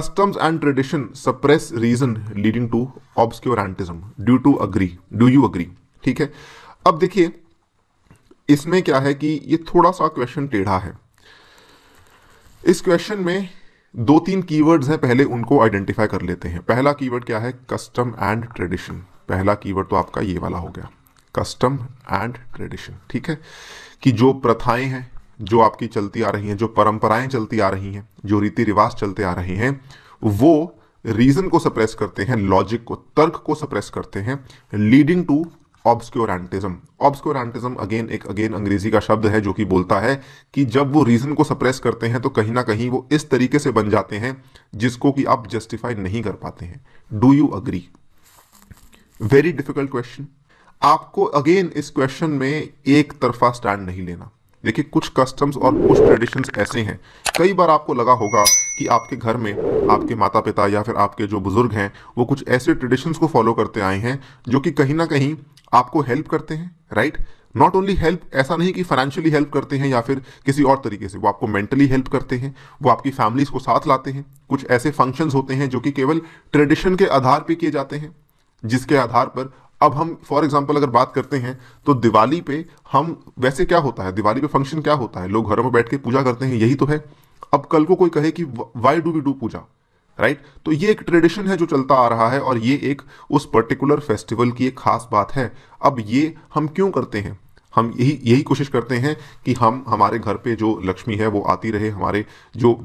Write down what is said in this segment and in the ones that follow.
customs and tradition suppress reason leading to obscurantism due to agree, do you agree? ठीक है, अब देखिए इसमें क्या है कि ये थोड़ा सा क्वेश्चन टेढ़ा है। इस क्वेश्चन में दो तीन कीवर्ड्स हैं, पहले उनको आइडेंटिफाई कर लेते हैं। पहला कीवर्ड क्या है? Custom and tradition. पहला कीवर्ड तो आपका ये वाला हो गया, कस्टम एंड ट्रेडिशन। ठीक है, कि जो प्रथाएं हैं जो आपकी चलती आ रही हैं, जो परंपराएं चलती आ रही हैं, जो रीति रिवाज चलते आ रहे हैं, वो रीजन को सप्रेस करते हैं, लॉजिक को, तर्क को सप्रेस करते हैं, लीडिंग टू ऑब्सक्योरेंटिज्म। ऑब्सक्योरेंटिज्म अगेन अंग्रेजी का शब्द है जो कि बोलता है कि जब वो रीजन को सप्रेस करते हैं तो कहीं ना कहीं वो इस तरीके से बन जाते हैं जिसको कि आप जस्टिफाई नहीं कर पाते हैं। Do you agree? Very difficult question. आपको अगेन इस क्वेश्चन में एक तरफा स्टैंड नहीं लेना। देखिए, कुछ कस्टम्स और कुछ ट्रेडिशंस ऐसे हैं, कई बार आपको लगा होगा कि आपके घर में आपके माता पिता या फिर आपके जो बुजुर्ग हैं वो कुछ ऐसे ट्रेडिशंस को फॉलो करते आए हैं जो कि कहीं ना कहीं आपको हेल्प करते हैं, राइट? नॉट ओनली हेल्प, ऐसा नहीं कि फाइनेंशियली हेल्प करते हैं या फिर किसी और तरीके से, वो आपको मेंटली हेल्प करते हैं, वो आपकी फैमिलीज को साथ लाते हैं। कुछ ऐसे फंक्शंस होते हैं जो कि केवल ट्रेडिशन के आधार पर किए जाते हैं, जिसके आधार पर अब हम फॉर एग्जांपल अगर बात करते हैं तो दिवाली पे हम, वैसे क्या होता है दिवाली पे फंक्शन क्या होता है? लोग घरों में बैठ के पूजा करते हैं, यही तो है। अब कल को कोई कहे कि why do we do puja, right? तो ये एक ट्रेडिशन है जो चलता आ रहा है और ये एक उस पर्टिकुलर फेस्टिवल की एक खास बात है। अब ये हम क्यों करते हैं? हम यही कोशिश करते हैं कि हम, हमारे घर पे जो लक्ष्मी है वो आती रहे, हमारे जो,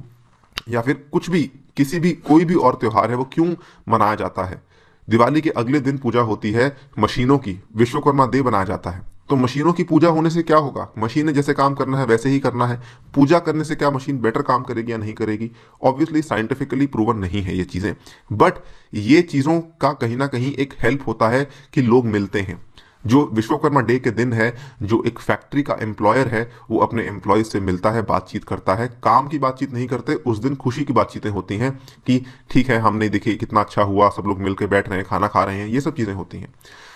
या फिर कुछ भी, किसी भी, कोई भी और त्योहार है वो क्यों मनाया जाता है? दिवाली के अगले दिन पूजा होती है मशीनों की, विश्वकर्मा डे बनाया जाता है। तो मशीनों की पूजा होने से क्या होगा? मशीन ने जैसे काम करना है वैसे ही करना है। पूजा करने से क्या मशीन बेटर काम करेगी या नहीं करेगी? ऑब्वियसली साइंटिफिकली प्रूवन नहीं है ये चीजें, बट ये चीजों का कहीं ना कहीं एक हेल्प होता है कि लोग मिलते हैं। जो विश्वकर्मा डे के दिन है, जो एक फैक्ट्री का एम्प्लॉयर है वो अपने एम्प्लॉयज से मिलता है, बातचीत करता है, काम की बातचीत नहीं करते, उस दिन खुशी की बातचीतें होती हैं कि ठीक है, हमने देखिए कितना अच्छा हुआ, सब लोग मिलकर बैठ रहे हैं, खाना खा रहे हैं, ये सब चीजें होती हैं।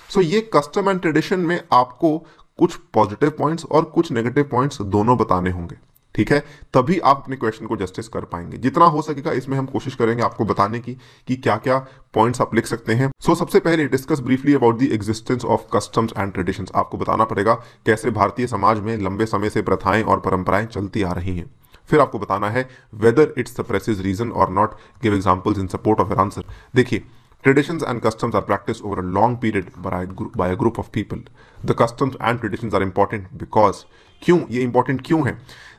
सो ये कस्टम एंड ट्रेडिशन में आपको कुछ पॉजिटिव पॉइंट्स और कुछ नेगेटिव पॉइंट्स दोनों बताने होंगे, ठीक है? तभी आप अपने क्वेश्चन को जस्टिस कर पाएंगे। जितना हो सकेगा इसमें हम कोशिश करेंगे आपको बताने की कि क्या क्या पॉइंट्स आप लिख सकते हैं। सो सबसे पहले discuss briefly about the existence of customs and traditions. आपको बताना पड़ेगा कैसे भारतीय समाज में लंबे समय से प्रथाएं और परंपराएं चलती आ रही हैं। फिर आपको बताना है वेदर इट सप्रेसेस रीजन और not, give examples in support of your answer. देखिए, traditions and customs are practiced over a long period by a group of people. The customs and traditions are important because, क्यों ये important क्यों है?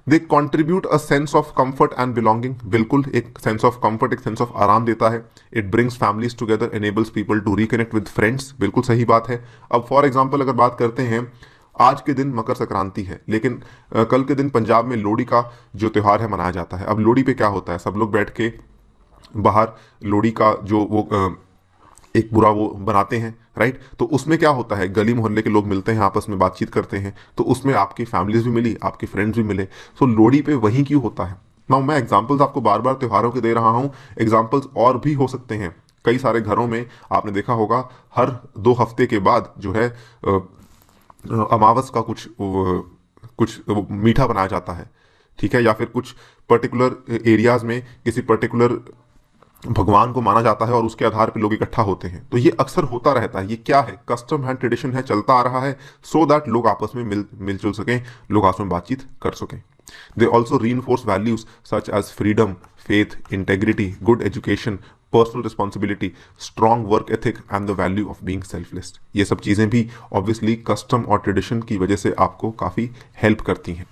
They contribute a sense of comfort and belonging. बिल्कुल, एक sense of comfort, एक sense of आराम देता है। It brings families together, enables people to reconnect with friends. बिल्कुल सही बात है। अब फॉर एग्जाम्पल अगर बात करते हैं, आज के दिन मकर संक्रांति है, लेकिन कल के दिन पंजाब में लोहड़ी का जो त्यौहार है मनाया जाता है। अब लोहड़ी पे क्या होता है? सब लोग बैठ के बाहर लोहड़ी का जो वो एक बुरा वो बनाते हैं, राइट? तो उसमें क्या होता है? गली मोहल्ले के लोग मिलते हैं, आपस में बातचीत करते हैं, तो उसमें आपकी फैमिलीज भी मिली, आपके फ्रेंड्स भी मिले। सो लोहड़ी पे वही क्यों होता है? मैं एग्जांपल्स आपको बार बार त्योहारों के दे रहा हूं, एग्जांपल्स और भी हो सकते हैं। कई सारे घरों में आपने देखा होगा हर 2 हफ्ते के बाद जो है अमावस का कुछ मीठा बनाया जाता है, ठीक है? या फिर कुछ पर्टिकुलर एरियाज में किसी पर्टिकुलर भगवान को माना जाता है और उसके आधार पे लोग इकट्ठा होते हैं। तो ये अक्सर होता रहता है। ये क्या है? कस्टम एंड ट्रेडिशन है, चलता आ रहा है सो दैट लोग आपस में मिलजुल सकें, लोग आपस में बातचीत कर सकें। They also reinforce values such as freedom, faith, integrity, good education, personal responsibility, strong work ethic and the value of being selfless. ये सब चीजें भी ऑब्वियसली कस्टम और ट्रेडिशन की वजह से आपको काफी हेल्प करती हैं।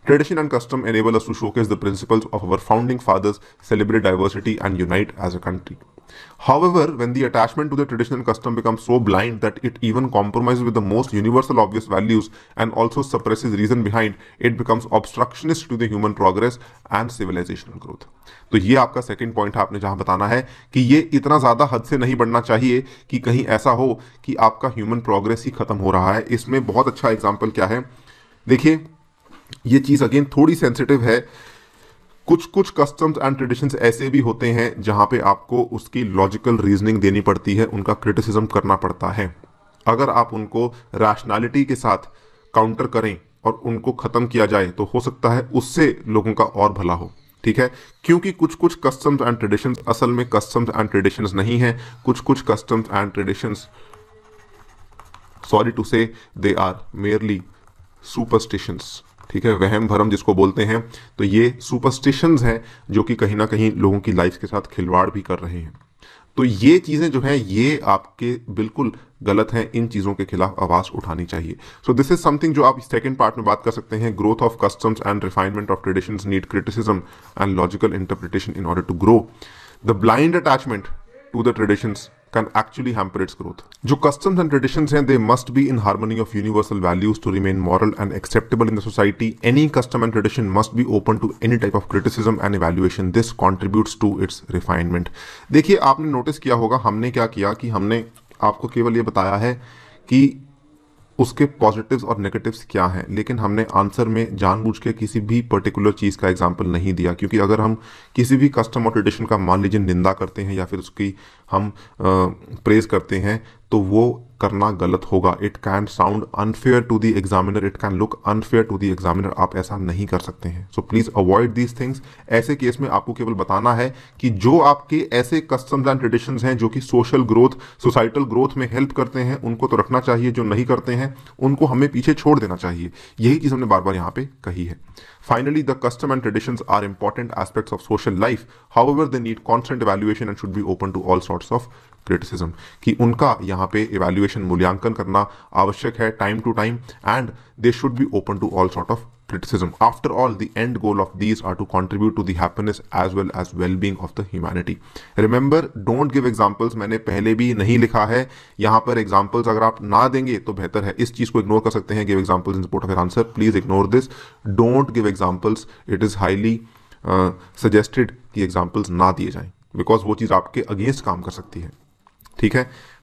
Tradition and custom enable us to showcase the principles of our founding fathers, celebrate diversity, and unite as a country. However, when the attachment to the tradition and custom becomes so blind that it even compromises with the most universal obvious values and also suppresses reason behind, it becomes obstructionist to the human progress and civilizational growth. तो ये आपका second point है, आपने जहां बताना है कि ये इतना ज्यादा हद से नहीं बढ़ना चाहिए कि कहीं ऐसा हो कि आपका ह्यूमन प्रोग्रेस ही खत्म हो रहा है। इसमें बहुत अच्छा एग्जाम्पल क्या है? देखिए, ये चीज अगेन थोड़ी सेंसिटिव है। कुछ कस्टम्स एंड ट्रेडिशंस ऐसे भी होते हैं जहां पे आपको उसकी लॉजिकल रीजनिंग देनी पड़ती है, उनका क्रिटिसिज्म करना पड़ता है। अगर आप उनको रैशनैलिटी के साथ काउंटर करें और उनको खत्म किया जाए तो हो सकता है उससे लोगों का और भला हो। ठीक है, क्योंकि कुछ कुछ कस्टम्स एंड ट्रेडिशंस असल में कस्टम्स एंड ट्रेडिशंस नहीं है, कुछ कुछ customs and traditions, sorry to say, they are merely superstitions. ठीक है, वहम भरम जिसको बोलते हैं, तो ये सुपरस्टिशंस हैं जो कि कहीं ना कहीं लोगों की लाइफ के साथ खिलवाड़ भी कर रहे हैं। तो ये चीज़ें जो हैं ये आपके बिल्कुल गलत हैं, इन चीज़ों के खिलाफ आवाज़ उठानी चाहिए। सो दिस इज समथिंग जो आप सेकंड पार्ट में बात कर सकते हैं। Growth of customs and refinement of traditions need criticism and logical interpretation in order to grow. The blind attachment to the traditions can actually hamper its growth. जो customs and traditions हैं, they must be in harmony of universal values to remain moral and acceptable in the society. Any custom and tradition must be open to any type of criticism and evaluation. This contributes to its refinement. देखिए, आपने notice किया होगा हमने क्या किया कि हमने आपको केवल ये बताया है कि उसके पॉजिटिव्स और नेगेटिव्स क्या हैं, लेकिन हमने आंसर में जानबूझ के किसी भी पर्टिकुलर चीज़ का एग्जांपल नहीं दिया, क्योंकि अगर हम किसी भी कस्टम और ट्रेडिशन का मान लीजिए निंदा करते हैं या फिर उसकी हम प्रेज करते हैं तो वो करना गलत होगा। It can sound unfair to the examiner, it can look unfair to the examiner. आप ऐसा नहीं कर सकते हैं। So please avoid these things. ऐसे केस में आपको केवल बताना है कि जो आपके ऐसे कस्टम्स एंड ट्रेडिशंस हैं जो कि सोशल ग्रोथ, सोसाइटल ग्रोथ में हेल्प करते हैं, उनको तो रखना चाहिए, जो नहीं करते हैं उनको हमें पीछे छोड़ देना चाहिए। यही चीज़ हमने बार बार यहाँ पे कही है। Finally, the custom and traditions are important aspects of social life. However, they need constant evaluation and should be open to all sorts of criticism. कि उनका यहाँ पे evaluation मूल्यांकन करना आवश्यक है time to time, and they should be open to all sort of criticism. After all, the end goal of these are to contribute to the happiness as well as well-being of the humanity. Remember, don't give examples. मैंने पहले भी नहीं लिखा है यहाँ पर examples, अगर आप ना देंगे तो बेहतर है। इस चीज़ को इग्नोर कर सकते हैं, give examples in support of your answer. Please ignore this. Don't give examples. It is highly suggested कि examples ना दिए जाएं, because वो चीज़ आपके अगेंस्ट काम कर सकती है। ठीक है।